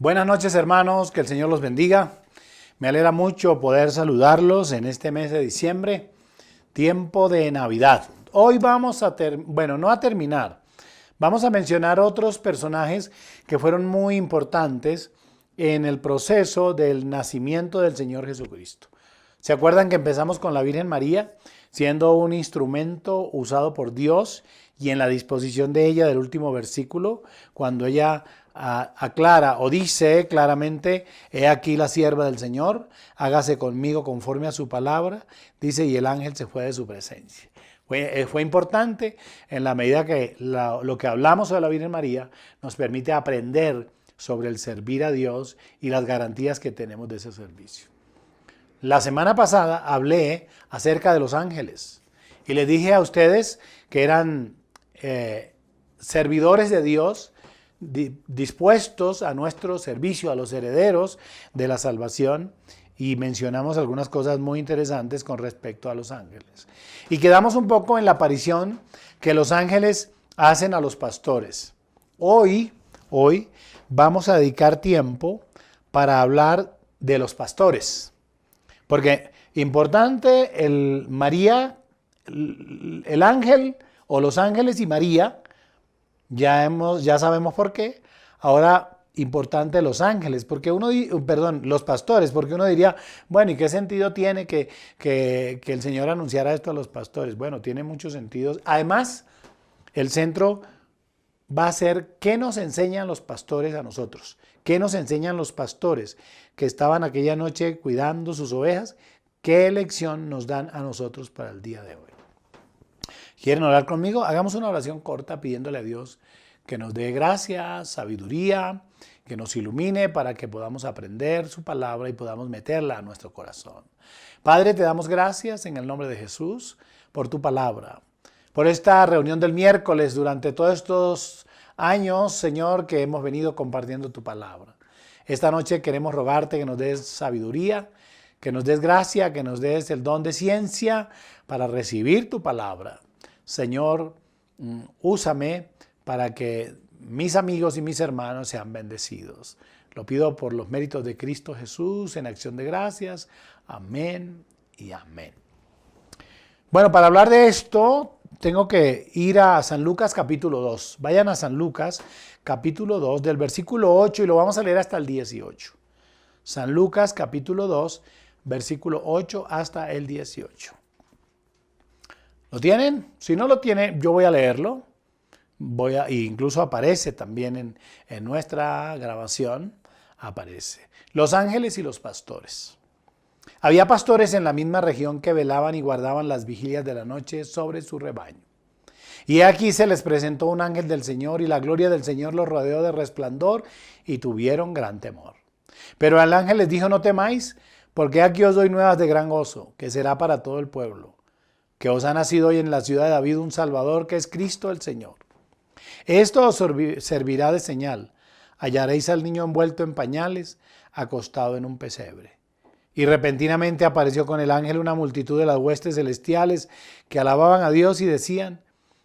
Buenas noches, hermanos, que el Señor los bendiga. Me alegra mucho poder saludarlos en este mes de diciembre, tiempo de Navidad. Hoy vamos a no a terminar, vamos a mencionar otros personajes que fueron muy importantes en el proceso del nacimiento del Señor Jesucristo. ¿Se acuerdan que empezamos con la Virgen María siendo un instrumento usado por Dios y en la disposición de ella del último versículo, cuando ella aclara o dice claramente: he aquí la sierva del Señor, hágase conmigo conforme a su palabra, dice, y el ángel se fue de su presencia. Fue importante en la medida que lo que hablamos sobre la Virgen María nos permite aprender sobre el servir a Dios y las garantías que tenemos de ese servicio. La semana pasada hablé acerca de los ángeles y les dije a ustedes que eran servidores de Dios dispuestos a nuestro servicio, a los herederos de la salvación, y mencionamos algunas cosas muy interesantes con respecto a los ángeles. Y quedamos un poco en la aparición que los ángeles hacen a los pastores. Hoy vamos a dedicar tiempo para hablar de los pastores. Porque importante, María, el ángel o los ángeles y María, ya sabemos por qué. Ahora, importante los ángeles, los pastores, porque uno diría, bueno, ¿y qué sentido tiene que el Señor anunciara esto a los pastores? Bueno, tiene muchos sentidos. Además, el centro va a ser qué nos enseñan los pastores a nosotros. ¿Qué nos enseñan los pastores que estaban aquella noche cuidando sus ovejas? ¿Qué lección nos dan a nosotros para el día de hoy? ¿Quieren orar conmigo? Hagamos una oración corta pidiéndole a Dios que nos dé gracia, sabiduría, que nos ilumine para que podamos aprender su palabra y podamos meterla a nuestro corazón. Padre, te damos gracias en el nombre de Jesús por tu palabra, por esta reunión del miércoles durante todos estos años, Señor, que hemos venido compartiendo tu palabra. Esta noche queremos rogarte que nos des sabiduría, que nos des gracia, que nos des el don de ciencia para recibir tu palabra. Señor, úsame para que mis amigos y mis hermanos sean bendecidos. Lo pido por los méritos de Cristo Jesús en acción de gracias. Amén y amén. Bueno, para hablar de esto, tengo que ir a San Lucas capítulo 2. Vayan a San Lucas capítulo 2 del versículo 8 y lo vamos a leer hasta el 18. San Lucas capítulo 2, versículo 8 hasta el 18. ¿Lo tienen? Si no lo tienen, yo voy a leerlo. Incluso aparece también en nuestra grabación, aparece. Los ángeles y los pastores. Había pastores en la misma región que velaban y guardaban las vigilias de la noche sobre su rebaño. Y aquí se les presentó un ángel del Señor y la gloria del Señor los rodeó de resplandor y tuvieron gran temor. Pero el ángel les dijo: no temáis, porque aquí os doy nuevas de gran gozo, que será para todo el pueblo, que os ha nacido hoy en la ciudad de David un Salvador, que es Cristo el Señor. Esto os servirá de señal. Hallaréis al niño envuelto en pañales, acostado en un pesebre. Y repentinamente apareció con el ángel una multitud de las huestes celestiales que alababan a Dios y decían: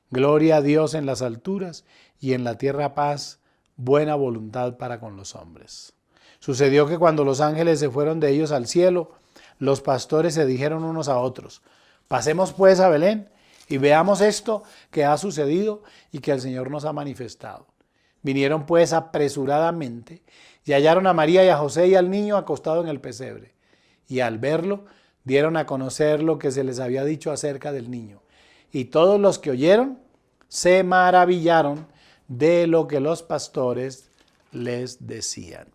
gloria a Dios en las alturas y en la tierra paz, buena voluntad para con los hombres. Sucedió que cuando los ángeles se fueron de ellos al cielo, los pastores se dijeron unos a otros: pasemos pues a Belén y veamos esto que ha sucedido y que el Señor nos ha manifestado. Vinieron pues apresuradamente y hallaron a María y a José y al niño acostado en el pesebre. Y al verlo, dieron a conocer lo que se les había dicho acerca del niño. Y todos los que oyeron se maravillaron de lo que los pastores les decían.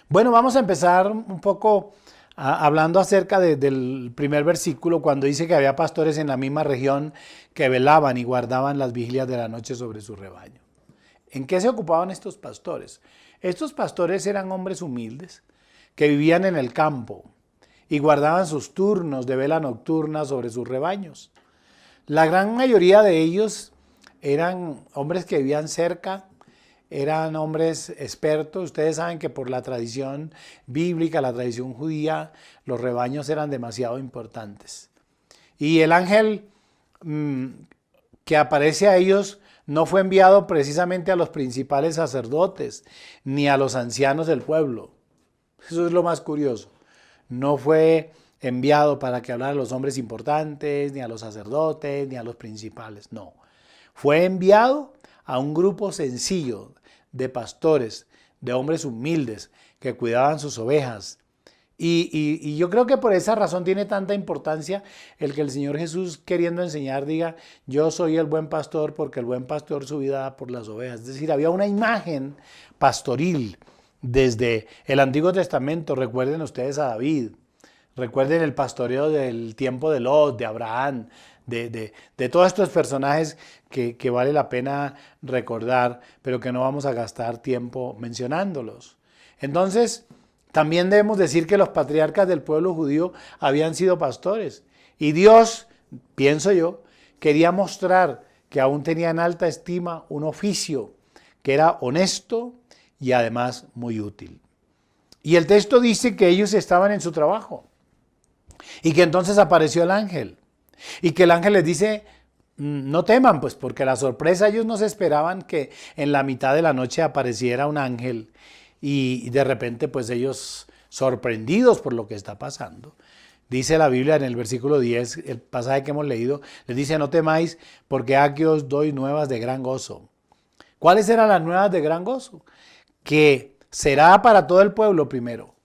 Bueno, vamos a empezar un poco hablando acerca del primer versículo, cuando dice que había pastores en la misma región que velaban y guardaban las vigilias de la noche sobre su rebaño. ¿En qué se ocupaban estos pastores? Estos pastores eran hombres humildes que vivían en el campo y guardaban sus turnos de vela nocturna sobre sus rebaños. La gran mayoría de ellos eran hombres que vivían cerca, eran hombres expertos. Ustedes saben que por la tradición bíblica, la tradición judía, los rebaños eran demasiado importantes. Y el ángel que aparece a ellos no fue enviado precisamente a los principales sacerdotes ni a los ancianos del pueblo. Eso es lo más curioso. No fue enviado para que hablara a los hombres importantes, ni a los sacerdotes, ni a los principales. No. Fue enviado a un grupo sencillo de pastores, de hombres humildes que cuidaban sus ovejas. Y yo creo que por esa razón tiene tanta importancia el que el Señor Jesús, queriendo enseñar, diga: yo soy el buen pastor, porque el buen pastor su vida da por las ovejas. Es decir, había una imagen pastoril desde el Antiguo Testamento. Recuerden ustedes a David, recuerden el pastoreo del tiempo de Lot, de Abraham, de todos estos personajes que vale la pena recordar, pero que no vamos a gastar tiempo mencionándolos. Entonces, también debemos decir que los patriarcas del pueblo judío habían sido pastores. Y Dios, pienso yo, quería mostrar que aún tenía en alta estima un oficio que era honesto y además muy útil. Y el texto dice que ellos estaban en su trabajo y que entonces apareció el ángel. Y que el ángel les dice: no teman, pues, porque la sorpresa, ellos no se esperaban que en la mitad de la noche apareciera un ángel. Y de repente, pues ellos, sorprendidos por lo que está pasando, dice la Biblia en el versículo 10, el pasaje que hemos leído, les dice: no temáis, porque aquí os doy nuevas de gran gozo. ¿Cuáles eran las nuevas de gran gozo? Que será para todo el pueblo primero,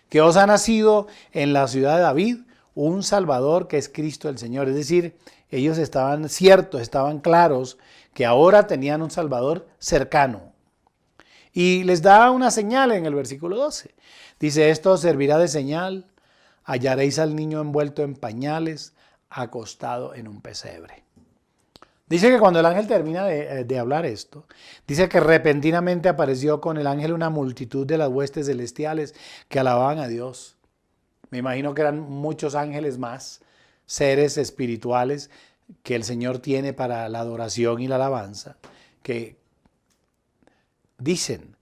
que os ha nacido en la ciudad de David un Salvador, que es Cristo el Señor. Es decir, ellos estaban ciertos, estaban claros que ahora tenían un Salvador cercano. Y les da una señal en el versículo 12. Dice: esto os servirá de señal, hallaréis al niño envuelto en pañales, acostado en un pesebre. Dice que cuando el ángel termina de hablar esto, dice que repentinamente apareció con el ángel una multitud de las huestes celestiales que alababan a Dios. Me imagino que eran muchos ángeles más, seres espirituales que el Señor tiene para la adoración y la alabanza, que dicen: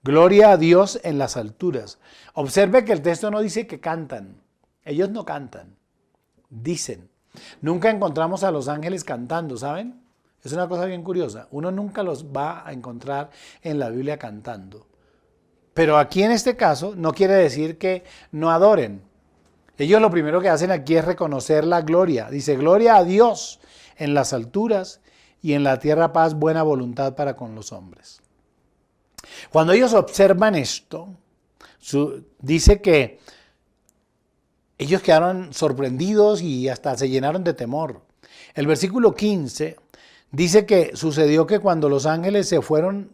gloria a Dios en las alturas. Observe que el texto no dice que cantan. Ellos no cantan, dicen. Nunca encontramos a los ángeles cantando, ¿saben? Es una cosa bien curiosa. Uno nunca los va a encontrar en la Biblia cantando. Pero aquí en este caso no quiere decir que no adoren. Ellos lo primero que hacen aquí es reconocer la gloria. Dice: gloria a Dios en las alturas y en la tierra paz, buena voluntad para con los hombres. Cuando ellos observan esto, dice que ellos quedaron sorprendidos y hasta se llenaron de temor. El versículo 15 dice que sucedió que cuando los ángeles se fueron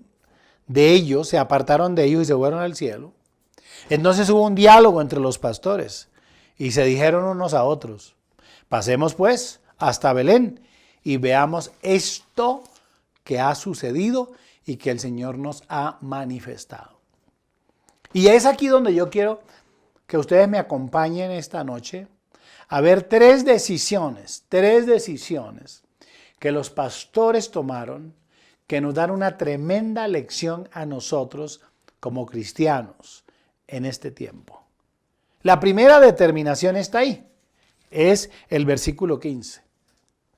de ellos, se apartaron de ellos y se fueron al cielo, entonces hubo un diálogo entre los pastores y se dijeron unos a otros: pasemos pues hasta Belén y veamos esto que ha sucedido y que el Señor nos ha manifestado. Y es aquí donde yo quiero que ustedes me acompañen esta noche a ver tres decisiones que los pastores tomaron, que nos dan una tremenda lección a nosotros como cristianos en este tiempo. La primera determinación está ahí, es el versículo 15.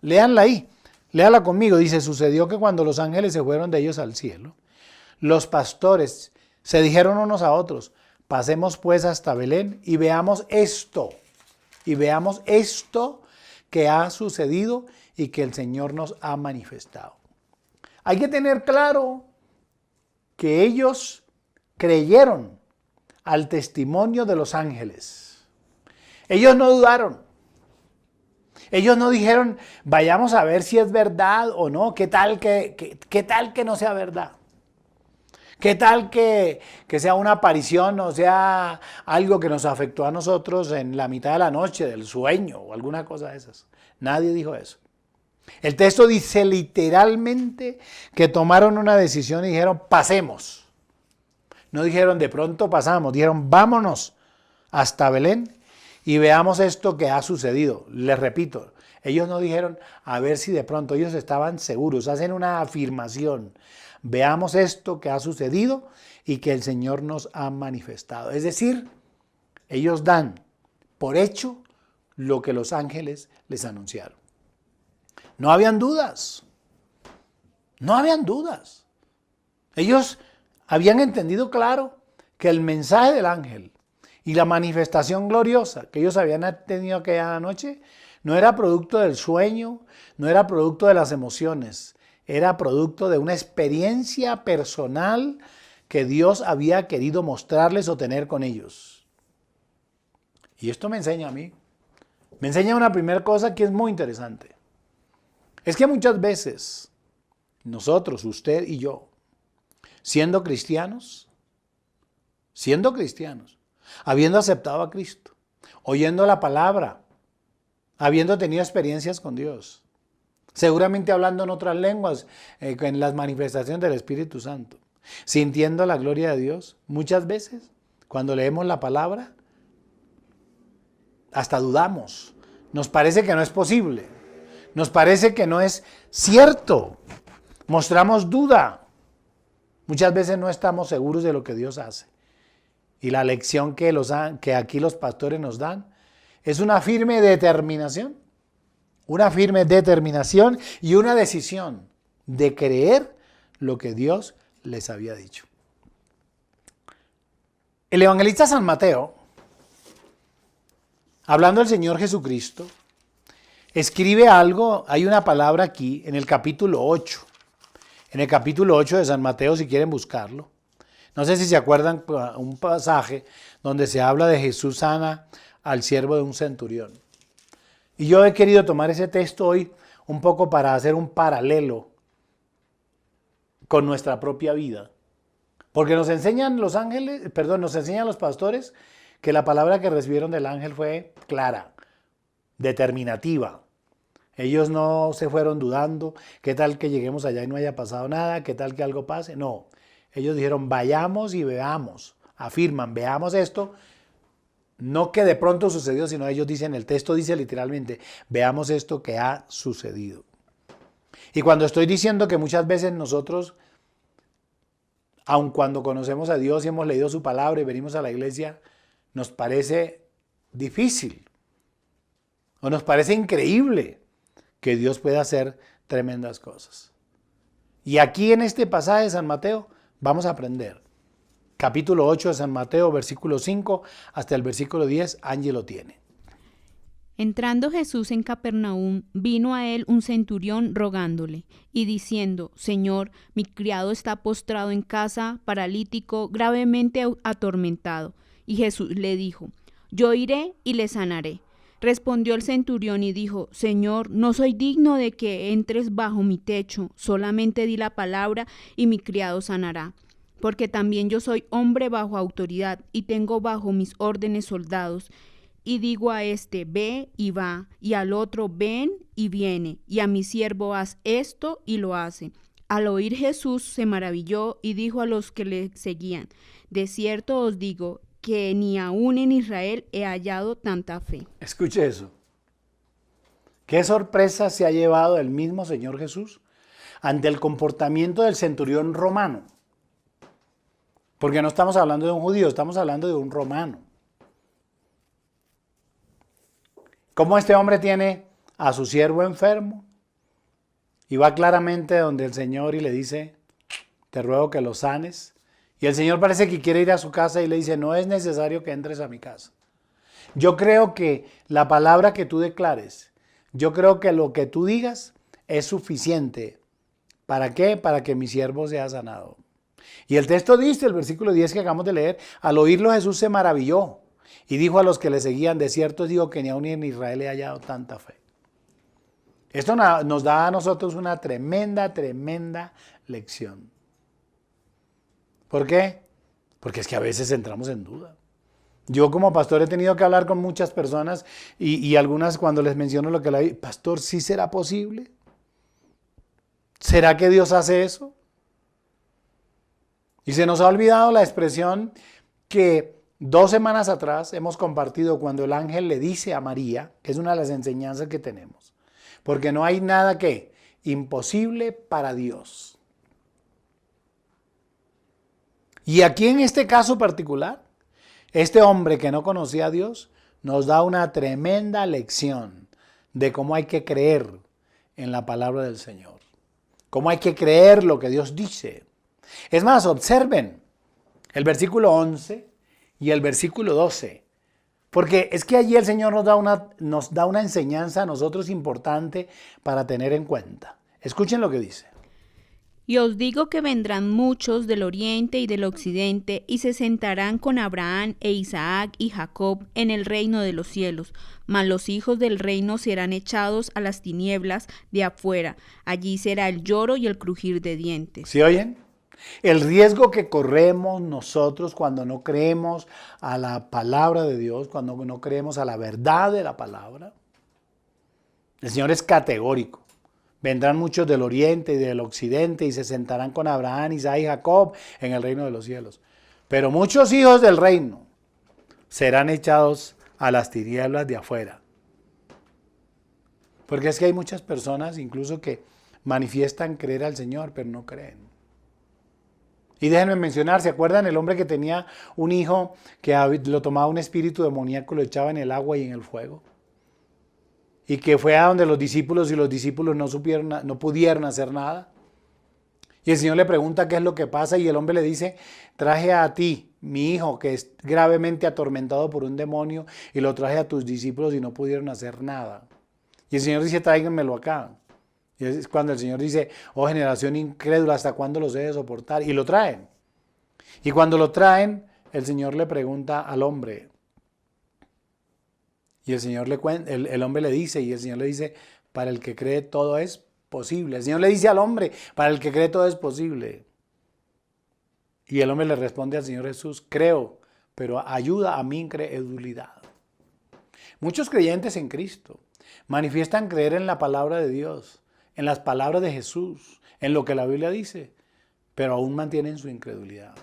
Léanla ahí, léala conmigo. Dice: sucedió que cuando los ángeles se fueron de ellos al cielo, los pastores se dijeron unos a otros: pasemos pues hasta Belén y veamos esto que ha sucedido y que el Señor nos ha manifestado. Hay que tener claro que ellos creyeron al testimonio de los ángeles. Ellos no dudaron. Ellos no dijeron: vayamos a ver si es verdad o no. ¿Qué tal que no sea verdad? ¿Qué tal que sea una aparición o sea algo que nos afectó a nosotros en la mitad de la noche, del sueño o alguna cosa de esas? Nadie dijo eso. El texto dice literalmente que tomaron una decisión y dijeron: pasemos. No dijeron: de pronto pasamos, dijeron: vámonos hasta Belén y veamos esto que ha sucedido. Les repito, ellos no dijeron a ver si de pronto, ellos estaban seguros, hacen una afirmación: veamos esto que ha sucedido y que el Señor nos ha manifestado. Es decir, ellos dan por hecho lo que los ángeles les anunciaron. No habían dudas. No habían dudas. Ellos habían entendido claro que el mensaje del ángel y la manifestación gloriosa que ellos habían tenido aquella noche no era producto del sueño, no era producto de las emociones, era producto de una experiencia personal que Dios había querido mostrarles o tener con ellos. Y esto me enseña a mí. Me enseña una primera cosa que es muy interesante. Es que muchas veces nosotros, usted y yo, siendo cristianos, habiendo aceptado a Cristo, oyendo la palabra, habiendo tenido experiencias con Dios, seguramente hablando en otras lenguas, en las manifestaciones del Espíritu Santo, sintiendo la gloria de Dios, muchas veces cuando leemos la palabra, hasta dudamos, nos parece que no es posible, nos parece que no es cierto, mostramos duda, muchas veces no estamos seguros de lo que Dios hace. Y la lección que aquí los pastores nos dan es una firme determinación y una decisión de creer lo que Dios les había dicho. El evangelista San Mateo, hablando del Señor Jesucristo, escribe algo, hay una palabra aquí en el capítulo 8. En el capítulo 8 de San Mateo, si quieren buscarlo. No sé si se acuerdan un pasaje donde se habla de Jesús sana al siervo de un centurión. Y yo he querido tomar ese texto hoy un poco para hacer un paralelo con nuestra propia vida. Porque nos enseñan los pastores que la palabra que recibieron del ángel fue clara, determinativa. Ellos no se fueron dudando, ¿qué tal que lleguemos allá y no haya pasado nada? ¿Qué tal que algo pase? No, ellos dijeron, vayamos y veamos, afirman, veamos esto. No que de pronto sucedió, sino ellos dicen, el texto dice literalmente, veamos esto que ha sucedido. Y cuando estoy diciendo que muchas veces nosotros, aun cuando conocemos a Dios y hemos leído su palabra y venimos a la iglesia, nos parece difícil o nos parece increíble que Dios pueda hacer tremendas cosas. Y aquí en este pasaje de San Mateo vamos a aprender. Capítulo 8 de San Mateo, versículo 5 hasta el versículo 10, Angie lo tiene. Entrando Jesús en Capernaum, vino a él un centurión rogándole y diciendo, Señor, mi criado está postrado en casa, paralítico, gravemente atormentado. Y Jesús le dijo, yo iré y le sanaré. Respondió el centurión y dijo, Señor, no soy digno de que entres bajo mi techo, solamente di la palabra y mi criado sanará. Porque también yo soy hombre bajo autoridad y tengo bajo mis órdenes soldados. Y digo a este, ve y va, y al otro, ven y viene, y a mi siervo haz esto y lo hace. Al oír Jesús se maravilló y dijo a los que le seguían, de cierto os digo que ni aún en Israel he hallado tanta fe. Escuche eso. ¿Qué sorpresa se ha llevado el mismo Señor Jesús ante el comportamiento del centurión romano? Porque no estamos hablando de un judío, estamos hablando de un romano. ¿Cómo este hombre tiene a su siervo enfermo? Y va claramente donde el Señor y le dice, te ruego que lo sanes. Y el Señor parece que quiere ir a su casa y le dice, no es necesario que entres a mi casa. Yo creo que la palabra que tú declares, yo creo que lo que tú digas es suficiente. ¿Para qué? Para que mi siervo sea sanado. Y el texto dice, el versículo 10 que acabamos de leer, al oírlo Jesús se maravilló y dijo a los que le seguían, de cierto os digo que ni aun en Israel he hallado tanta fe. Esto nos da a nosotros una tremenda lección. ¿Por qué? Porque es que a veces entramos en duda. Yo como pastor he tenido que hablar con muchas personas y algunas cuando les menciono lo que la vi, pastor, ¿sí será posible? ¿Será que Dios hace eso? Y se nos ha olvidado la expresión que 2 semanas atrás hemos compartido cuando el ángel le dice a María, que es una de las enseñanzas que tenemos, porque no hay nada que imposible para Dios. Y aquí en este caso particular, este hombre que no conocía a Dios nos da una tremenda lección de cómo hay que creer en la palabra del Señor. cómo hay que creer lo que Dios dice. Es más, observen el versículo 11 y el versículo 12. Porque es que allí el Señor nos da una enseñanza a nosotros importante para tener en cuenta. Escuchen lo que dice. Y os digo que vendrán muchos del oriente y del occidente, y se sentarán con Abraham e Isaac y Jacob en el reino de los cielos. Mas los hijos del reino serán echados a las tinieblas de afuera. Allí será el lloro y el crujir de dientes. ¿Sí oyen? El riesgo que corremos nosotros cuando no creemos a la palabra de Dios, cuando no creemos a la verdad de la palabra. El Señor es categórico. Vendrán muchos del oriente y del occidente y se sentarán con Abraham, Isaac y Jacob en el reino de los cielos. Pero muchos hijos del reino serán echados a las tinieblas de afuera. Porque es que hay muchas personas incluso que manifiestan creer al Señor, pero no creen. Y déjenme mencionar, ¿se acuerdan el hombre que tenía un hijo que lo tomaba un espíritu demoníaco, lo echaba en el agua y en el fuego? Y que fue a donde los discípulos y los discípulos no pudieron hacer nada. Y el Señor le pregunta qué es lo que pasa y el hombre le dice, traje a ti, mi hijo, que es gravemente atormentado por un demonio, y lo traje a tus discípulos y no pudieron hacer nada. Y el Señor dice, tráiganmelo acá. Y es cuando el Señor dice, oh generación incrédula, ¿hasta cuándo los he de soportar? Y lo traen. Y cuando lo traen, el Señor le pregunta al hombre. Y el hombre le dice, y el Señor le dice, para el que cree todo es posible. El Señor le dice al hombre, para el que cree todo es posible. Y el hombre le responde al Señor Jesús, creo, pero ayuda a mi incredulidad. Muchos creyentes en Cristo manifiestan creer en la palabra de Dios, en las palabras de Jesús, en lo que la Biblia dice, pero aún mantienen su incredulidad.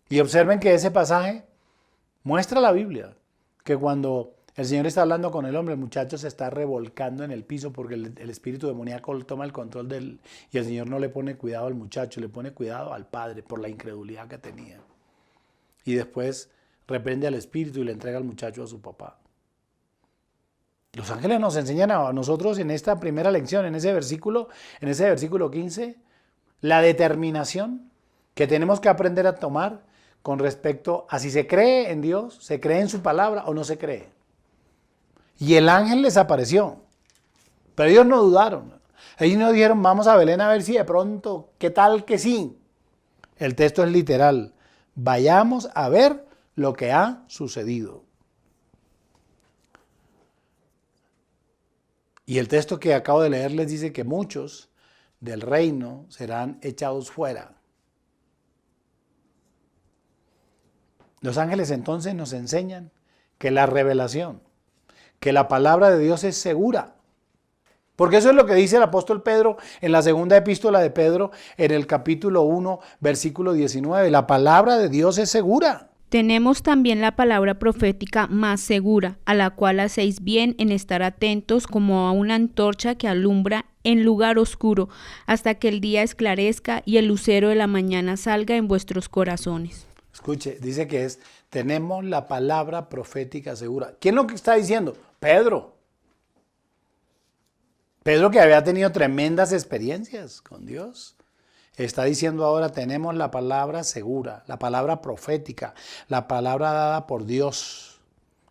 Y observen que ese pasaje muestra la Biblia, que cuando el Señor está hablando con el hombre, el muchacho se está revolcando en el piso porque el espíritu demoníaco toma el control de él y el Señor no le pone cuidado al muchacho, le pone cuidado al padre por la incredulidad que tenía. Y después reprende al espíritu y le entrega al muchacho a su papá. Los ángeles nos enseñan a nosotros en esta primera lección, en ese versículo 15, la determinación que tenemos que aprender a tomar con respecto a si se cree en Dios, se cree en su palabra o no se cree. Y el ángel les apareció, pero ellos no dudaron. Ellos no dijeron, vamos a Belén a ver si de pronto, ¿qué tal que sí? El texto es literal, vayamos a ver lo que ha sucedido. Y el texto que acabo de leer les dice que muchos del reino serán echados fuera. Los ángeles entonces nos enseñan que la revelación, que la palabra de Dios es segura. Porque eso es lo que dice el apóstol Pedro en la segunda epístola de Pedro, en el capítulo 1, versículo 19. La palabra de Dios es segura. Tenemos también la palabra profética más segura, a la cual hacéis bien en estar atentos como a una antorcha que alumbra en lugar oscuro, hasta que el día esclarezca y el lucero de la mañana salga en vuestros corazones. Escuche, dice que tenemos la palabra profética segura. ¿Quién lo que está diciendo? Pedro. Pedro, que había tenido tremendas experiencias con Dios, está diciendo ahora tenemos la palabra segura, la palabra profética, la palabra dada por Dios,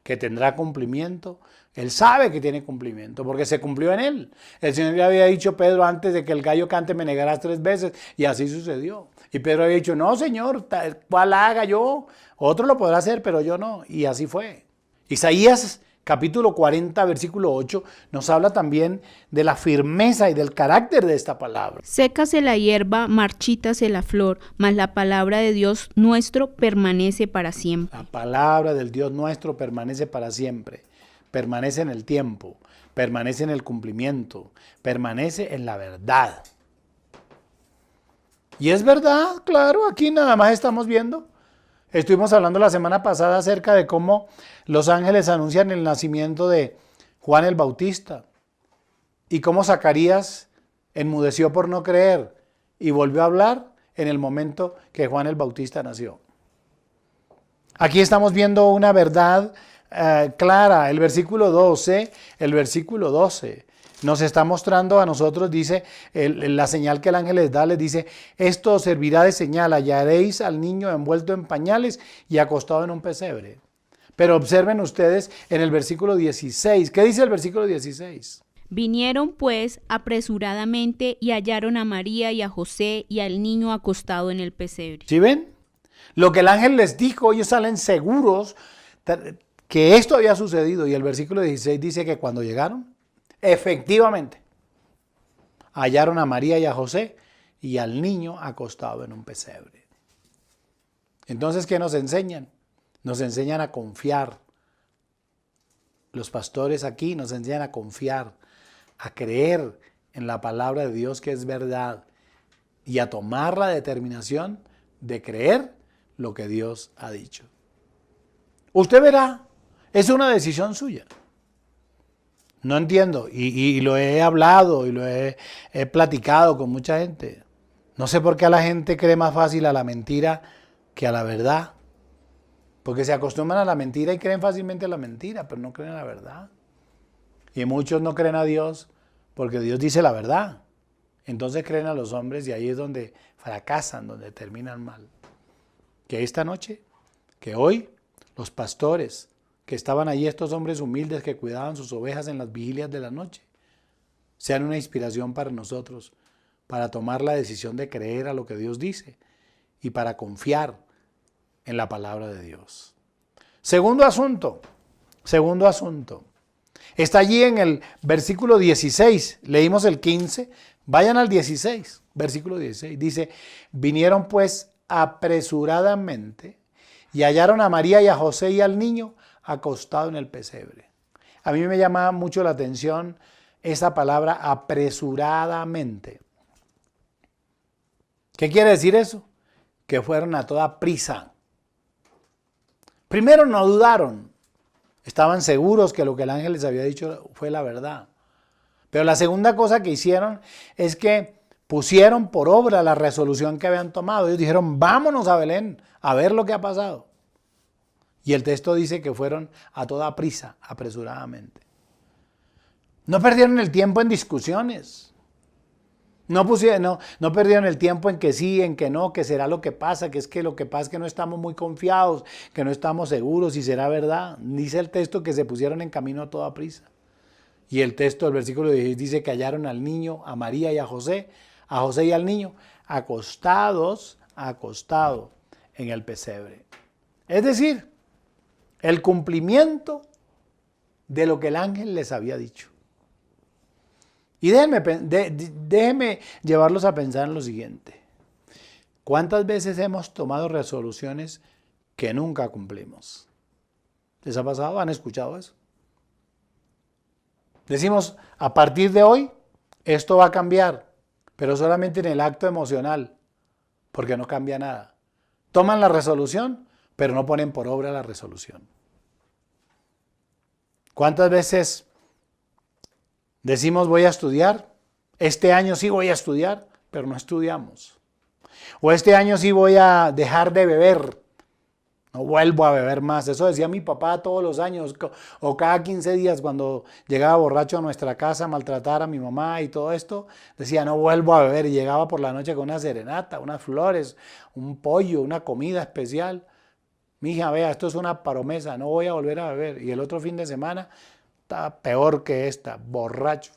que tendrá cumplimiento. Él sabe que tiene cumplimiento, porque se cumplió en él. El Señor le había dicho, Pedro, antes de que el gallo cante me negarás 3 veces, y así sucedió. Y Pedro había dicho, no, Señor, ¿cuál haga yo? Otro lo podrá hacer, pero yo no. Y así fue. Isaías capítulo 40, versículo 8, nos habla también de la firmeza y del carácter de esta palabra. Sécase la hierba, marchítase la flor, mas la palabra de Dios nuestro permanece para siempre. La palabra del Dios nuestro permanece para siempre. Permanece en el tiempo, permanece en el cumplimiento, permanece en la verdad. Y es verdad, claro, aquí nada más estamos viendo. Estuvimos hablando la semana pasada acerca de cómo los ángeles anuncian el nacimiento de Juan el Bautista y cómo Zacarías enmudeció por no creer y volvió a hablar en el momento que Juan el Bautista nació. Aquí estamos viendo una verdad clara, el versículo 12 nos está mostrando a nosotros, dice, la señal que el ángel les da, les dice, esto os servirá de señal, hallaréis al niño envuelto en pañales y acostado en un pesebre. Pero observen ustedes en el versículo 16, ¿qué dice el versículo 16? Vinieron pues apresuradamente y hallaron a María y a José y al niño acostado en el pesebre. ¿Sí ven? Lo que el ángel les dijo, ellos salen seguros que esto había sucedido. Y el versículo 16 dice que cuando llegaron, efectivamente, hallaron a María y a José y al niño acostado en un pesebre. Entonces, ¿qué nos enseñan? Nos enseñan a confiar. Los pastores aquí nos enseñan a confiar, a creer en la palabra de Dios que es verdad y a tomar la determinación de creer lo que Dios ha dicho. Usted verá, es una decisión suya. No entiendo, y lo he hablado y he platicado con mucha gente. No sé por qué a la gente cree más fácil a la mentira que a la verdad. Porque se acostumbran a la mentira y creen fácilmente a la mentira, pero no creen a la verdad. Y muchos no creen a Dios porque Dios dice la verdad. Entonces creen a los hombres y ahí es donde fracasan, donde terminan mal. Que esta noche, que hoy, los pastores que estaban allí, estos hombres humildes que cuidaban sus ovejas en las vigilias de la noche, sean una inspiración para nosotros, para tomar la decisión de creer a lo que Dios dice y para confiar en la palabra de Dios. Segundo asunto. Está allí en el versículo 16, leímos el 15, vayan al 16, versículo 16, dice, vinieron pues apresuradamente y hallaron a María y a José y al niño acostado en el pesebre. A mí me llama mucho la atención esa palabra apresuradamente. ¿Qué quiere decir eso? Que fueron a toda prisa. Primero no dudaron, estaban seguros que lo que el ángel les había dicho fue la verdad. Pero la segunda cosa que hicieron es que pusieron por obra la resolución que habían tomado. Ellos dijeron, vámonos a Belén a ver lo que ha pasado. Y el texto dice que fueron a toda prisa, apresuradamente. No perdieron el tiempo en discusiones. No perdieron el tiempo en que sí, en que no, que será lo que pasa, que es que lo que pasa es que no estamos muy confiados, que no estamos seguros si será verdad. Dice el texto que se pusieron en camino a toda prisa. Y el texto del versículo 16 dice que hallaron al niño, a María y a José y al niño, acostados en el pesebre. Es decir, el cumplimiento de lo que el ángel les había dicho. Y déjenme llevarlos a pensar en lo siguiente. ¿Cuántas veces hemos tomado resoluciones que nunca cumplimos? ¿Les ha pasado? ¿Han escuchado eso? Decimos, a partir de hoy, esto va a cambiar, pero solamente en el acto emocional, porque no cambia nada. Toman la resolución, pero no ponen por obra la resolución. ¿Cuántas veces decimos voy a estudiar? Este año sí voy a estudiar, pero no estudiamos. O este año sí voy a dejar de beber, no vuelvo a beber más. Eso decía mi papá todos los años, o cada 15 días cuando llegaba borracho a nuestra casa a maltratar a mi mamá y todo esto, decía no vuelvo a beber y llegaba por la noche con una serenata, unas flores, un pollo, una comida especial. Mija, vea, esto es una promesa, no voy a volver a beber. Y el otro fin de semana está peor que esta, borracho.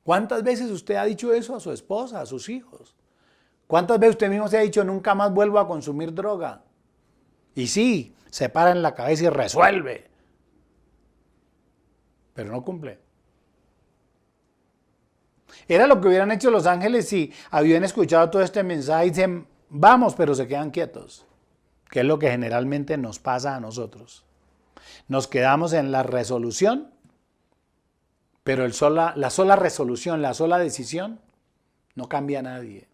¿Cuántas veces usted ha dicho eso a su esposa, a sus hijos? ¿Cuántas veces usted mismo se ha dicho nunca más vuelvo a consumir droga? Y sí, se para en la cabeza y resuelve. Pero no cumple. Era lo que hubieran hecho los ángeles si habían escuchado todo este mensaje y dicen, vamos, pero se quedan quietos. Que es lo que generalmente nos pasa a nosotros. Nos quedamos en la resolución, pero la sola resolución, la sola decisión, no cambia a nadie.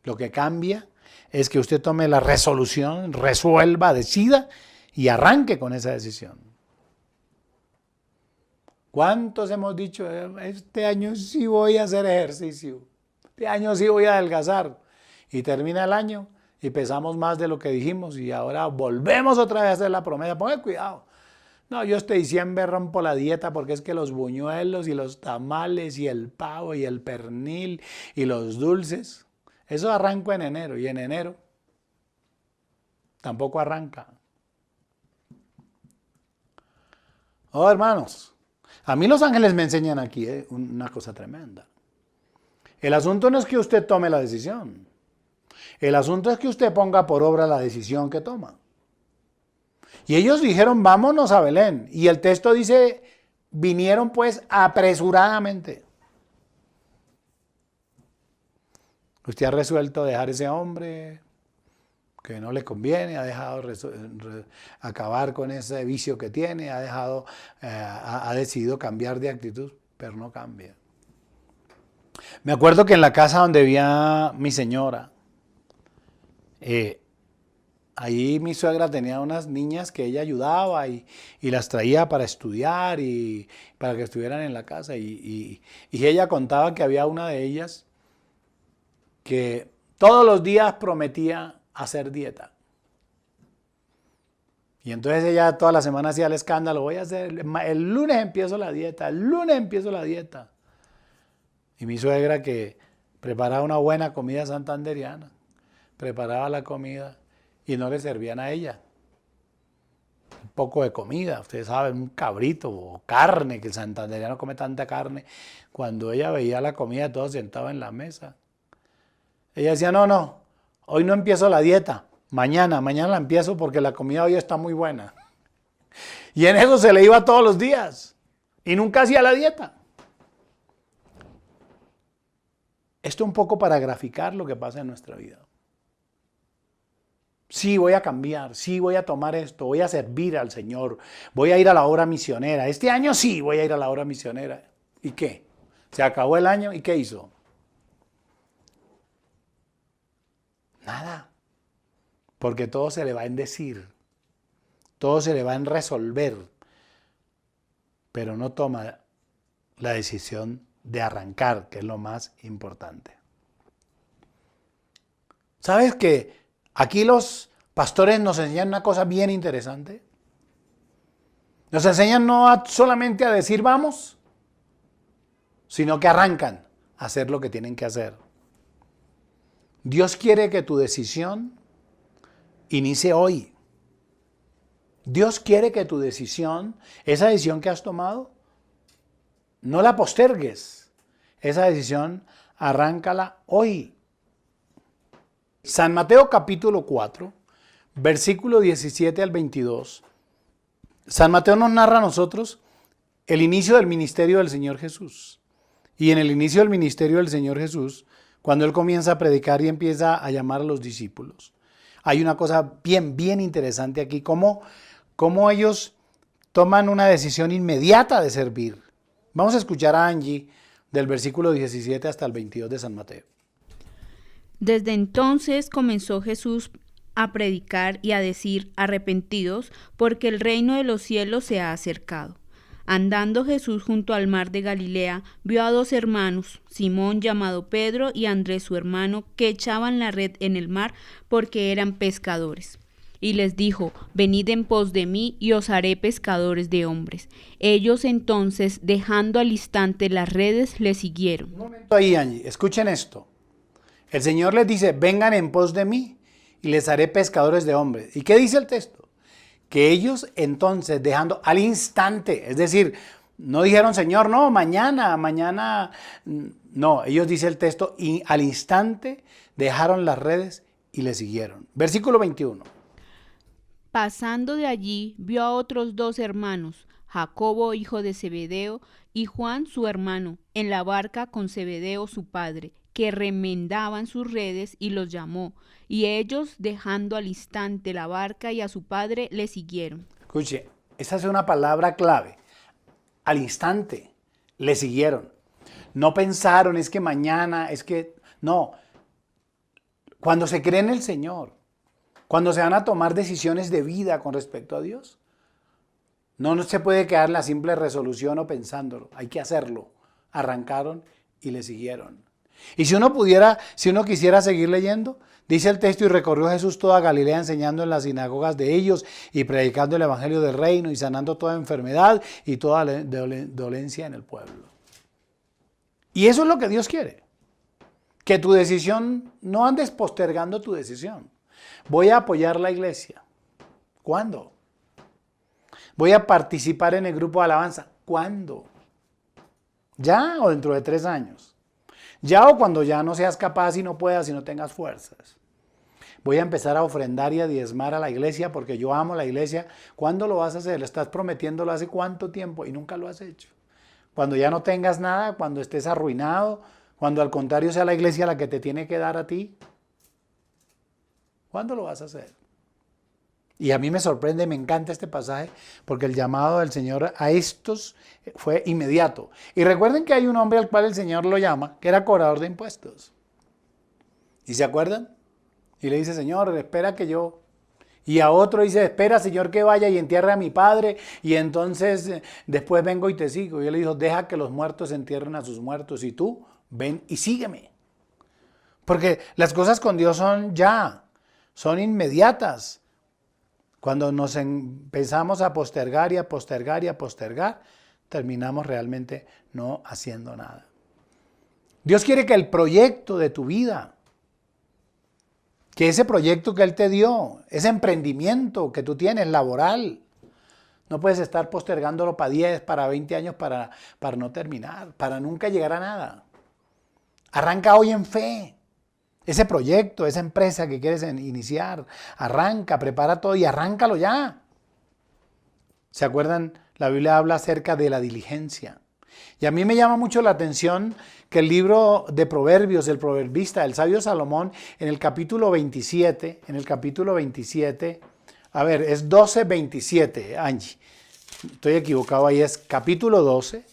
Lo que cambia es que usted tome la resolución, resuelva, decida y arranque con esa decisión. ¿Cuántos hemos dicho, este año sí voy a hacer ejercicio, este año sí voy a adelgazar? Y termina el año y pesamos más de lo que dijimos y ahora volvemos otra vez a hacer la promesa. Pongan cuidado. No, yo este diciembre rompo la dieta porque es que los buñuelos y los tamales y el pavo y el pernil y los dulces, eso arranco en enero y en enero tampoco arranca. Oh, hermanos, a mí los ángeles me enseñan aquí una cosa tremenda. El asunto no es que usted tome la decisión. El asunto es que usted ponga por obra la decisión que toma. Y ellos dijeron, vámonos a Belén. Y el texto dice, vinieron pues apresuradamente. Usted ha resuelto dejar ese hombre que no le conviene, ha dejado acabar con ese vicio que tiene, ha decidido cambiar de actitud, pero no cambia. Me acuerdo que en la casa donde vivía mi señora, ahí mi suegra tenía unas niñas que ella ayudaba y las traía para estudiar y para que estuvieran en la casa. Y ella contaba que había una de ellas que todos los días prometía hacer dieta. Y entonces ella toda la semana hacía el escándalo, voy a hacer, el lunes empiezo la dieta, el lunes empiezo la dieta. Y mi suegra que preparaba una buena comida santanderiana, preparaba la comida y no le servían a ella. Un poco de comida, ustedes saben, un cabrito o carne, que el santanderiano come tanta carne. Cuando ella veía la comida todos sentados en la mesa, ella decía, no, hoy no empiezo la dieta, mañana la empiezo porque la comida hoy está muy buena. Y en eso se le iba todos los días y nunca hacía la dieta. Esto un poco para graficar lo que pasa en nuestra vida. Sí, voy a cambiar, sí, voy a tomar esto, voy a servir al Señor, voy a ir a la obra misionera. Este año sí voy a ir a la obra misionera. ¿Y qué? Se acabó el año y ¿qué hizo? Nada. Porque todo se le va en decir, todo se le va en resolver, pero no toma la decisión de arrancar, que es lo más importante. ¿Sabes qué? Aquí los pastores nos enseñan una cosa bien interesante. Nos enseñan no solamente a decir vamos, sino que arrancan a hacer lo que tienen que hacer. Dios quiere que tu decisión inicie hoy. Dios quiere que tu decisión, esa decisión que has tomado, no la postergues. Esa decisión, arráncala hoy. San Mateo capítulo 4, versículo 17 al 22. San Mateo nos narra a nosotros el inicio del ministerio del Señor Jesús. Y en el inicio del ministerio del Señor Jesús, cuando Él comienza a predicar y empieza a llamar a los discípulos, hay una cosa bien interesante aquí, cómo ellos toman una decisión inmediata de servir. Vamos a escuchar a Angie del versículo 17 hasta el 22 de San Mateo. Desde entonces comenzó Jesús a predicar y a decir, arrepentidos, porque el reino de los cielos se ha acercado. Andando Jesús junto al mar de Galilea, vio a dos hermanos, Simón llamado Pedro y Andrés su hermano, que echaban la red en el mar porque eran pescadores. Y les dijo, venid en pos de mí y os haré pescadores de hombres. Ellos entonces, dejando al instante las redes, le siguieron. Un momento ahí, Angie, escuchen esto. El Señor les dice, vengan en pos de mí y les haré pescadores de hombres. ¿Y qué dice el texto? Que ellos entonces, dejando al instante, es decir, no dijeron, Señor, no, mañana, no, ellos dice el texto, y al instante dejaron las redes y le siguieron. Versículo 21. Pasando de allí, vio a otros dos hermanos, Jacobo, hijo de Zebedeo, y Juan, su hermano, en la barca con Zebedeo, su padre, que remendaban sus redes, y los llamó. Y ellos, dejando al instante la barca y a su padre, le siguieron. Escuche, esa es una palabra clave. Al instante le siguieron. No pensaron, es que mañana, no. Cuando se cree en el Señor, cuando se van a tomar decisiones de vida con respecto a Dios, no se puede quedar en la simple resolución o pensándolo. Hay que hacerlo. Arrancaron y le siguieron. Y si uno quisiera seguir leyendo, dice el texto, y recorrió Jesús toda Galilea enseñando en las sinagogas de ellos y predicando el evangelio del reino y sanando toda enfermedad y toda dolencia en el pueblo. Y eso es lo que Dios quiere. Que tu decisión, no andes postergando tu decisión. Voy a apoyar la iglesia. ¿Cuándo? Voy a participar en el grupo de alabanza. ¿Cuándo? ¿Ya o dentro de 3 años? ¿Ya o cuando ya no seas capaz y no puedas y no tengas fuerzas? Voy a empezar a ofrendar y a diezmar a la iglesia porque yo amo la iglesia. ¿Cuándo lo vas a hacer? ¿Estás prometiéndolo hace cuánto tiempo y nunca lo has hecho? Cuando ya no tengas nada, cuando estés arruinado, cuando al contrario sea la iglesia la que te tiene que dar a ti. ¿Cuándo lo vas a hacer? Y a mí me sorprende, me encanta este pasaje, porque el llamado del Señor a estos fue inmediato. Y recuerden que hay un hombre al cual el Señor lo llama, que era cobrador de impuestos. ¿Y se acuerdan? Y le dice, Señor, espera que yo... Y a otro dice, espera, Señor, que vaya y entierre a mi padre, y entonces después vengo y te sigo. Y él le dijo, deja que los muertos entierren a sus muertos, y tú ven y sígueme. Porque las cosas con Dios son ya, son inmediatas. Cuando nos empezamos a postergar y a postergar y a postergar, terminamos realmente no haciendo nada. Dios quiere que el proyecto de tu vida, que ese proyecto que Él te dio, ese emprendimiento que tú tienes laboral, no puedes estar postergándolo para 10, para 20 años para no terminar, para nunca llegar a nada. Arranca hoy en fe. Ese proyecto, esa empresa que quieres iniciar, arranca, prepara todo y arráncalo ya. ¿Se acuerdan? La Biblia habla acerca de la diligencia. Y a mí me llama mucho la atención que el libro de Proverbios, el proverbista, el sabio Salomón, en el capítulo 27, a ver, es 12:27, Angie. Estoy equivocado ahí, es capítulo 12,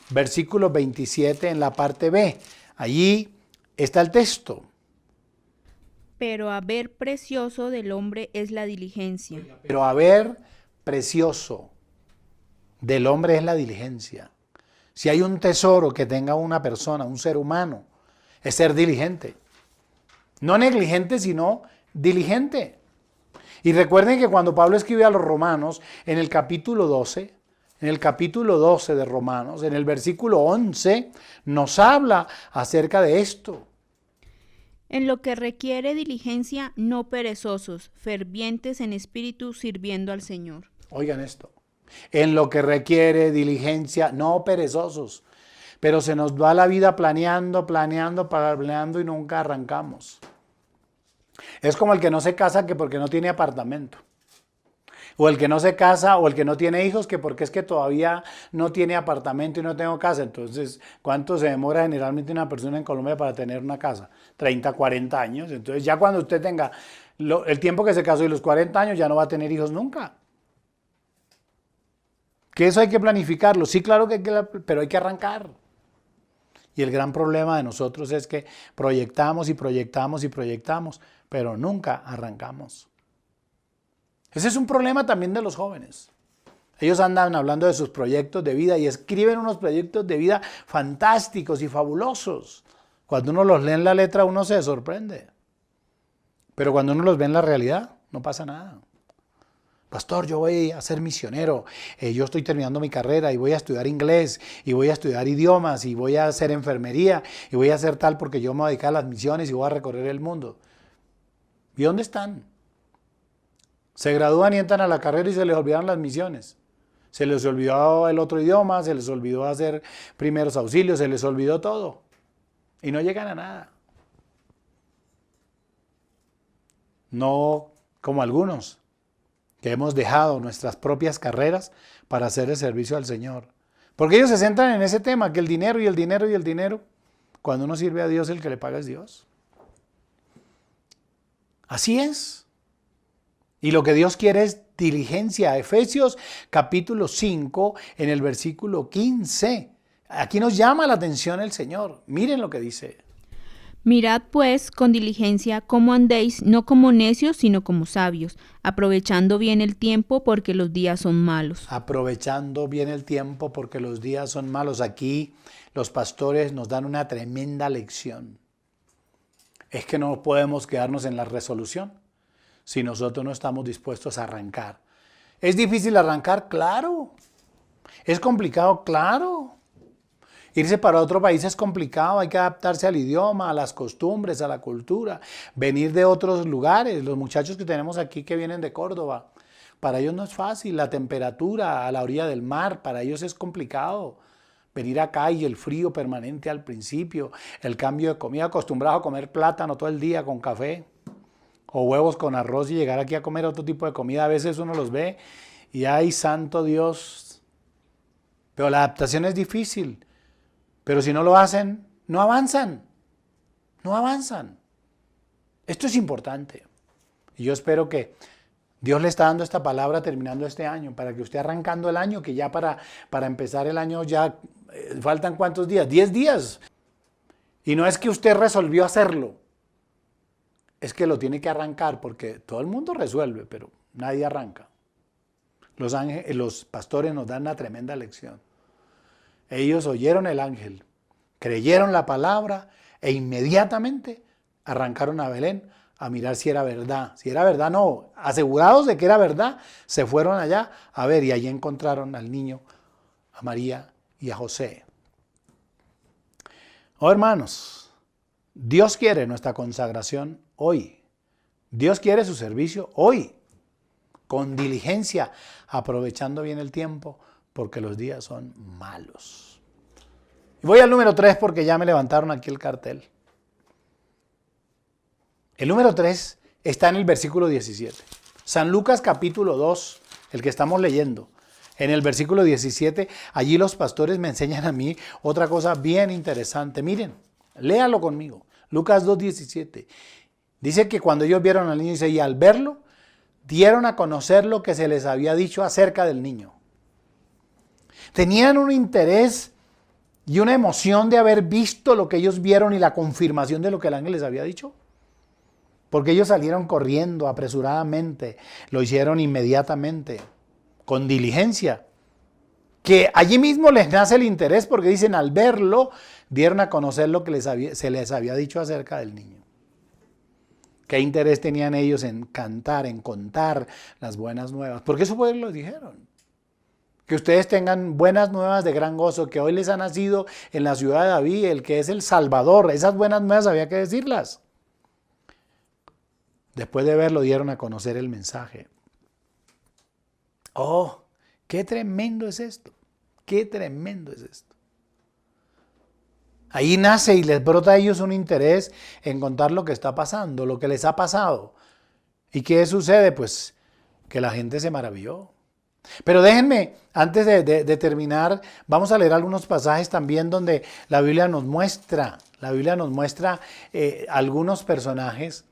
versículo 27 en la parte B. Allí está el texto. Pero haber precioso del hombre es la diligencia. Pero haber precioso del hombre es la diligencia. Si hay un tesoro que tenga una persona, un ser humano, es ser diligente. No negligente, sino diligente. Y recuerden que cuando Pablo escribe a los romanos, en el capítulo 12 de Romanos, en el versículo 11, nos habla acerca de esto. En lo que requiere diligencia, no perezosos, fervientes en espíritu, sirviendo al Señor. Oigan esto. En lo que requiere diligencia, no perezosos. Pero se nos va la vida planeando y nunca arrancamos. Es como el que no se casa que porque no tiene apartamento. O el que no se casa o el que no tiene hijos que porque es que todavía no tiene apartamento y no tengo casa. Entonces, ¿cuánto se demora generalmente una persona en Colombia para tener una casa? 30, 40 años. Entonces, ya cuando usted tenga el tiempo que se casó y los 40 años, ya no va a tener hijos nunca. Que eso hay que planificarlo. Sí, claro que pero hay que arrancar. Y el gran problema de nosotros es que proyectamos y proyectamos y proyectamos, pero nunca arrancamos. Ese es un problema también de los jóvenes. Ellos andan hablando de sus proyectos de vida y escriben unos proyectos de vida fantásticos y fabulosos. Cuando uno los lee en la letra, uno se sorprende. Pero cuando uno los ve en la realidad, no pasa nada. Pastor, yo voy a ser misionero, yo estoy terminando mi carrera y voy a estudiar inglés y voy a estudiar idiomas y voy a hacer enfermería y voy a hacer tal porque yo me voy a dedicar a las misiones y voy a recorrer el mundo. ¿Y dónde están? Se gradúan y entran a la carrera y se les olvidaron las misiones. Se les olvidó el otro idioma, se les olvidó hacer primeros auxilios, se les olvidó todo. Y no llegan a nada. No como algunos, que hemos dejado nuestras propias carreras para hacer el servicio al Señor. Porque ellos se centran en ese tema, que el dinero y el dinero y el dinero, cuando uno sirve a Dios, el que le paga es Dios. Así es. Y lo que Dios quiere es diligencia. Efesios capítulo 5, en el versículo 15. Aquí nos llama la atención el Señor. Miren lo que dice. Mirad pues con diligencia cómo andéis, no como necios, sino como sabios, aprovechando bien el tiempo porque los días son malos. Aprovechando bien el tiempo porque los días son malos. Aquí los pastores nos dan una tremenda lección. Es que no podemos quedarnos en la resolución si nosotros no estamos dispuestos a arrancar. ¿Es difícil arrancar? Claro. ¿Es complicado? Claro. Irse para otro país es complicado, hay que adaptarse al idioma, a las costumbres, a la cultura, venir de otros lugares. Los muchachos que tenemos aquí que vienen de Córdoba, para ellos no es fácil, la temperatura a la orilla del mar, para ellos es complicado. Venir acá y el frío permanente al principio, el cambio de comida, acostumbrado a comer plátano todo el día con café o huevos con arroz y llegar aquí a comer otro tipo de comida, a veces uno los ve y ¡ay, santo Dios! Pero la adaptación es difícil. Pero si no lo hacen, no avanzan. No avanzan. Esto es importante. Y yo espero que Dios le está dando esta palabra terminando este año, para que usted arrancando el año, que ya para empezar el año ya faltan ¿cuántos días? 10 días. Y no es que usted resolvió hacerlo, es que lo tiene que arrancar, porque todo el mundo resuelve, pero nadie arranca. Los pastores nos dan una tremenda lección. Ellos oyeron el ángel, creyeron la palabra e inmediatamente arrancaron a Belén a mirar si era verdad. Si era verdad, no. Asegurados de que era verdad, se fueron allá a ver y allí encontraron al niño, a María y a José. Oh, hermanos, Dios quiere nuestra consagración hoy. Dios quiere su servicio hoy, con diligencia, aprovechando bien el tiempo, porque los días son malos. Y voy al número 3 porque ya me levantaron aquí el cartel. El número 3 está en el versículo 17. San Lucas capítulo 2, el que estamos leyendo. En el versículo 17, allí los pastores me enseñan a mí otra cosa bien interesante. Miren, léalo conmigo. Lucas 2:17. Dice que cuando ellos vieron al niño, dice, y al verlo, dieron a conocer lo que se les había dicho acerca del niño. Tenían un interés y una emoción de haber visto lo que ellos vieron y la confirmación de lo que el ángel les había dicho. Porque ellos salieron corriendo apresuradamente, lo hicieron inmediatamente, con diligencia. Que allí mismo les nace el interés porque dicen al verlo, dieron a conocer lo que se les había dicho acerca del niño. ¿Qué interés tenían ellos en cantar, en contar las buenas nuevas? Porque eso pues lo dijeron. Que ustedes tengan buenas nuevas de gran gozo, que hoy les ha nacido en la ciudad de David, el que es el Salvador. Esas buenas nuevas había que decirlas. Después de verlo dieron a conocer el mensaje. ¡Oh! ¡Qué tremendo es esto! ¡Qué tremendo es esto! Ahí nace y les brota a ellos un interés en contar lo que está pasando, lo que les ha pasado. ¿Y qué sucede? Pues que la gente se maravilló. Pero déjenme, antes de terminar, vamos a leer algunos pasajes también donde la Biblia nos muestra algunos personajes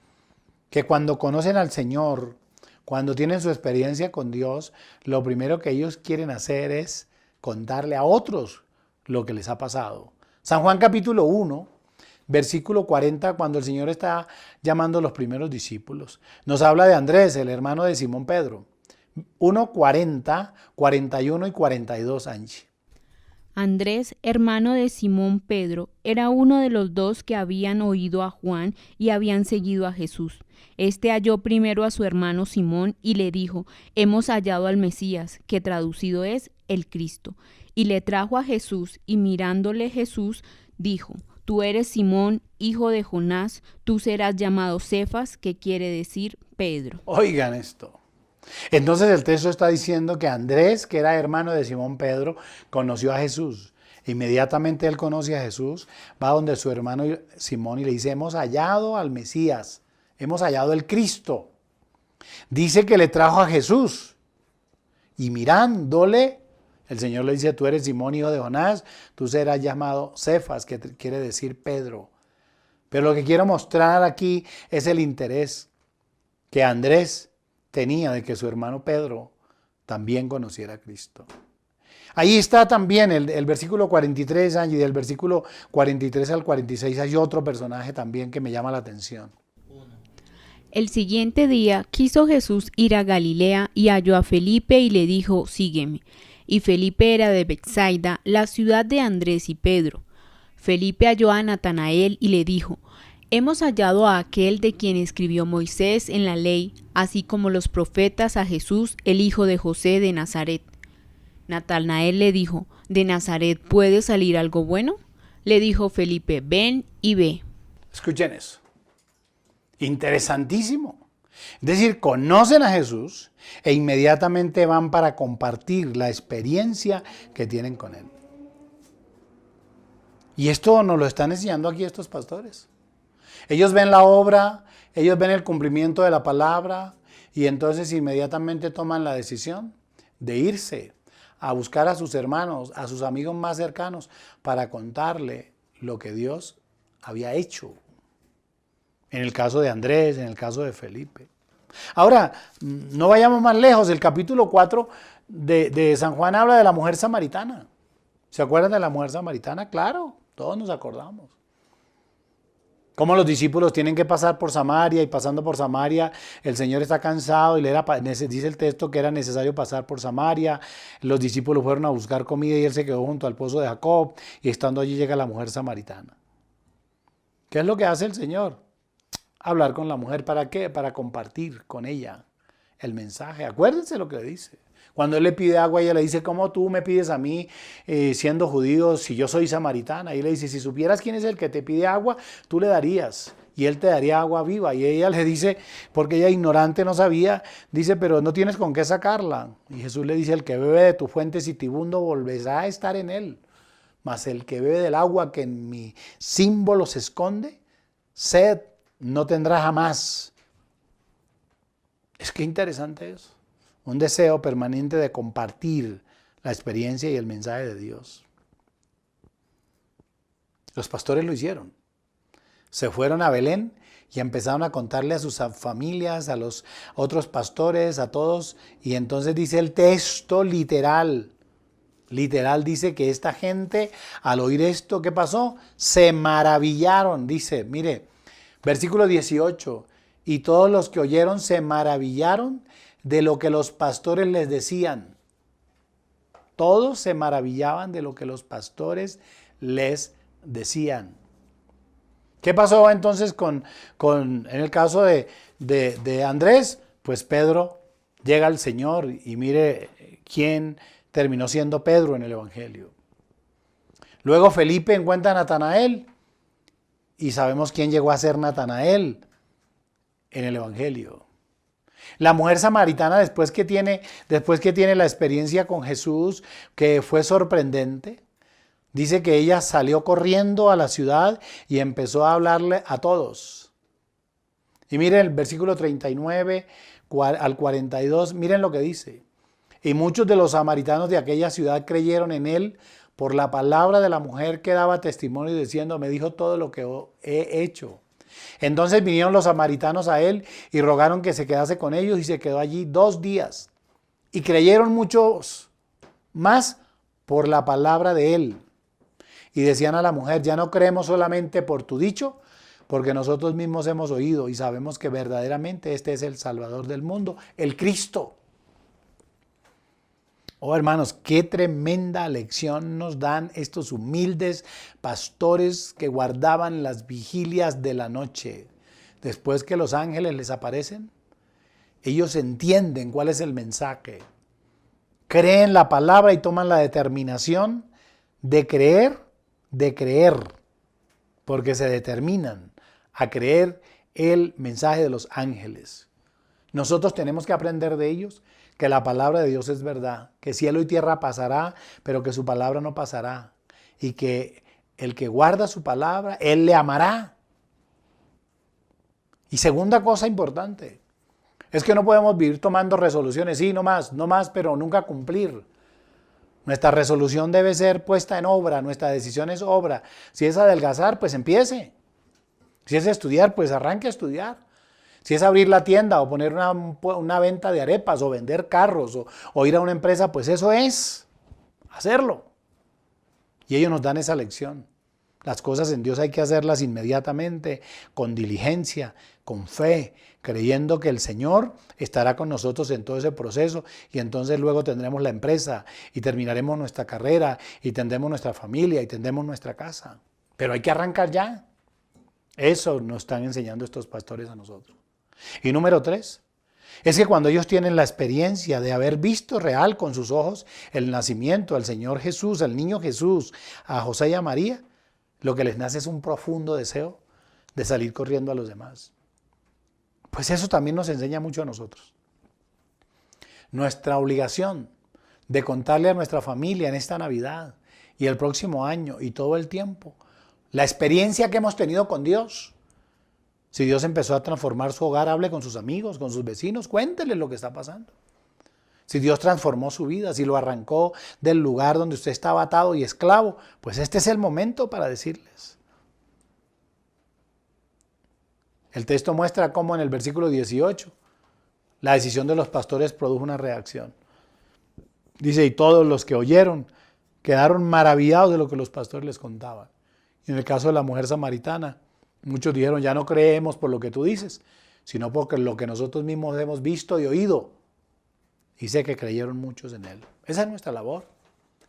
que cuando conocen al Señor, cuando tienen su experiencia con Dios, lo primero que ellos quieren hacer es contarle a otros lo que les ha pasado. San Juan capítulo 1, versículo 40, cuando el Señor está llamando a los primeros discípulos, nos habla de Andrés, el hermano de Simón Pedro. 1, 40, 41 y 42, Angie. Andrés, hermano de Simón Pedro, era uno de los dos que habían oído a Juan y habían seguido a Jesús. Este halló primero a su hermano Simón y le dijo, hemos hallado al Mesías, que traducido es el Cristo. Y le trajo a Jesús, y mirándole Jesús, dijo, tú eres Simón, hijo de Jonás, tú serás llamado Cefas, que quiere decir Pedro. Oigan esto. Entonces el texto está diciendo que Andrés, que era hermano de Simón Pedro, conoció a Jesús. Inmediatamente él conoce a Jesús, va donde su hermano Simón y le dice, hemos hallado al Mesías, hemos hallado el Cristo. Dice que le trajo a Jesús y mirándole, el Señor le dice, tú eres Simón, hijo de Jonás, tú serás llamado Cefas, que quiere decir Pedro. Pero lo que quiero mostrar aquí es el interés que Andrés tenía de que su hermano Pedro también conociera a Cristo. Ahí está también el versículo 43, y del versículo 43 al 46 hay otro personaje también que me llama la atención. El siguiente día quiso Jesús ir a Galilea y halló a Felipe y le dijo, sígueme. Y Felipe era de Betsaida, la ciudad de Andrés y Pedro. Felipe halló a Natanael y le dijo, hemos hallado a aquel de quien escribió Moisés en la ley, así como los profetas, a Jesús, el hijo de José de Nazaret. Natanael le dijo, ¿de Nazaret puede salir algo bueno? Le dijo Felipe, ven y ve. Escuchen eso. Interesantísimo. Es decir, conocen a Jesús e inmediatamente van para compartir la experiencia que tienen con Él. Y esto nos lo están enseñando aquí estos pastores. Ellos ven la obra, ellos ven el cumplimiento de la palabra y entonces inmediatamente toman la decisión de irse a buscar a sus hermanos, a sus amigos más cercanos, para contarle lo que Dios había hecho. En el caso de Andrés, en el caso de Felipe. Ahora, no vayamos más lejos. El capítulo 4 de San Juan habla de la mujer samaritana. ¿Se acuerdan de la mujer samaritana? Claro, todos nos acordamos. Cómo los discípulos tienen que pasar por Samaria y pasando por Samaria, el Señor está cansado y dice el texto que era necesario pasar por Samaria. Los discípulos fueron a buscar comida y Él se quedó junto al pozo de Jacob y estando allí llega la mujer samaritana. ¿Qué es lo que hace el Señor? Hablar con la mujer. ¿Para qué? Para compartir con ella el mensaje. Acuérdense lo que le dice. Cuando Él le pide agua, ella le dice, ¿cómo tú me pides a mí, siendo judío, si yo soy samaritana? Y él le dice, si supieras quién es el que te pide agua, tú le darías. Y Él te daría agua viva. Y ella le dice, porque ella ignorante no sabía, dice, pero no tienes con qué sacarla. Y Jesús le dice, el que bebe de tu fuente sitibundo volverá a estar en él. Mas el que bebe del agua que en mi símbolo se esconde, sed no tendrá jamás. Es que interesante eso. Un deseo permanente de compartir la experiencia y el mensaje de Dios. Los pastores lo hicieron. Se fueron a Belén y empezaron a contarle a sus familias, a los otros pastores, a todos. Y entonces dice el texto literal dice que esta gente, al oír esto, ¿qué pasó? Se maravillaron. Dice, mire, versículo 18, y todos los que oyeron se maravillaron de lo que los pastores les decían. Todos se maravillaban de lo que los pastores les decían. ¿Qué pasó entonces en el caso de Andrés? Pues Pedro llega al Señor y mire quién terminó siendo Pedro en el Evangelio. Luego Felipe encuentra a Natanael y sabemos quién llegó a ser Natanael en el Evangelio. La mujer samaritana, después que tiene la experiencia con Jesús, que fue sorprendente, dice que ella salió corriendo a la ciudad y empezó a hablarle a todos. Y miren el versículo 39 al 42, miren lo que dice. Y muchos de los samaritanos de aquella ciudad creyeron en él por la palabra de la mujer que daba testimonio diciendo, me dijo todo lo que he hecho. Entonces vinieron los samaritanos a él y rogaron que se quedase con ellos y se quedó allí 2 días. Y creyeron muchos más por la palabra de él. Y decían a la mujer, ya no creemos solamente por tu dicho, porque nosotros mismos hemos oído y sabemos que verdaderamente este es el Salvador del mundo, el Cristo. Oh hermanos, qué tremenda lección nos dan estos humildes pastores que guardaban las vigilias de la noche. Después que los ángeles les aparecen, ellos entienden cuál es el mensaje. Creen la palabra y toman la determinación de creer, porque se determinan a creer el mensaje de los ángeles. Nosotros tenemos que aprender de ellos que la palabra de Dios es verdad, que cielo y tierra pasará, pero que su palabra no pasará. Y que el que guarda su palabra, Él le amará. Y segunda cosa importante, es que no podemos vivir tomando resoluciones, sí, no más, pero nunca cumplir. Nuestra resolución debe ser puesta en obra, nuestra decisión es obra. Si es adelgazar, pues empiece. Si es estudiar, pues arranque a estudiar. Si es abrir la tienda o poner una venta de arepas o vender carros o ir a una empresa, pues eso es. hacerlo. Y ellos nos dan esa lección. Las cosas en Dios hay que hacerlas inmediatamente, con diligencia, con fe, creyendo que el Señor estará con nosotros en todo ese proceso y entonces luego tendremos la empresa y terminaremos nuestra carrera y tendremos nuestra familia y tendremos nuestra casa. Pero hay que arrancar ya. Eso nos están enseñando estos pastores a nosotros. Y número 3, es que cuando ellos tienen la experiencia de haber visto real con sus ojos el nacimiento del Señor Jesús, el niño Jesús, a José y a María, lo que les nace es un profundo deseo de salir corriendo a los demás. Pues eso también nos enseña mucho a nosotros. Nuestra obligación de contarle a nuestra familia en esta Navidad y el próximo año y todo el tiempo la experiencia que hemos tenido con Dios. Si Dios empezó a transformar su hogar, hable con sus amigos, con sus vecinos, cuéntele lo que está pasando. Si Dios transformó su vida, si lo arrancó del lugar donde usted estaba atado y esclavo, pues este es el momento para decirles. El texto muestra cómo en el versículo 18 la decisión de los pastores produjo una reacción. Dice, y todos los que oyeron quedaron maravillados de lo que los pastores les contaban. Y en el caso de la mujer samaritana, muchos dijeron, ya no creemos por lo que tú dices, sino por lo que nosotros mismos hemos visto y oído. Y sé que creyeron muchos en él. Esa es nuestra labor.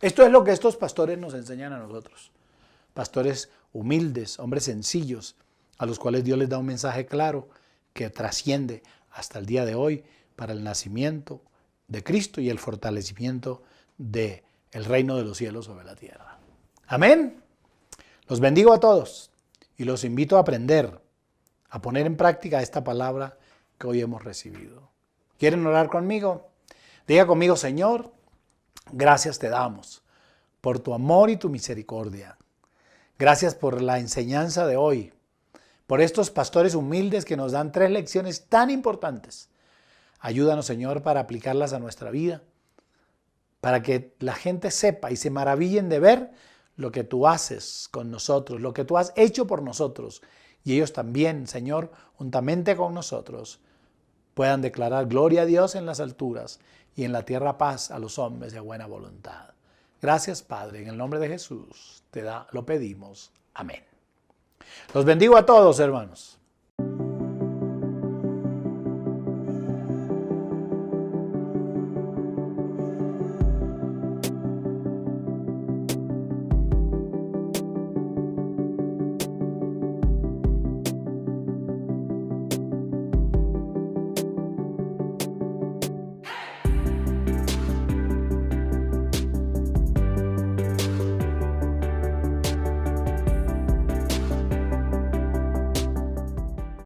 Esto es lo que estos pastores nos enseñan a nosotros. Pastores humildes, hombres sencillos, a los cuales Dios les da un mensaje claro que trasciende hasta el día de hoy para el nacimiento de Cristo y el fortalecimiento del reino de los cielos sobre la tierra. Amén. Los bendigo a todos y los invito a aprender, a poner en práctica esta palabra que hoy hemos recibido. ¿Quieren orar conmigo? Diga conmigo, Señor, gracias te damos por tu amor y tu misericordia. Gracias por la enseñanza de hoy, por estos pastores humildes que nos dan 3 lecciones tan importantes. Ayúdanos, Señor, para aplicarlas a nuestra vida, para que la gente sepa y se maravillen de ver lo que tú haces con nosotros, lo que tú has hecho por nosotros. Y ellos también, Señor, juntamente con nosotros, puedan declarar gloria a Dios en las alturas y en la tierra paz a los hombres de buena voluntad. Gracias, Padre, en el nombre de Jesús lo pedimos. Amén. Los bendigo a todos, hermanos.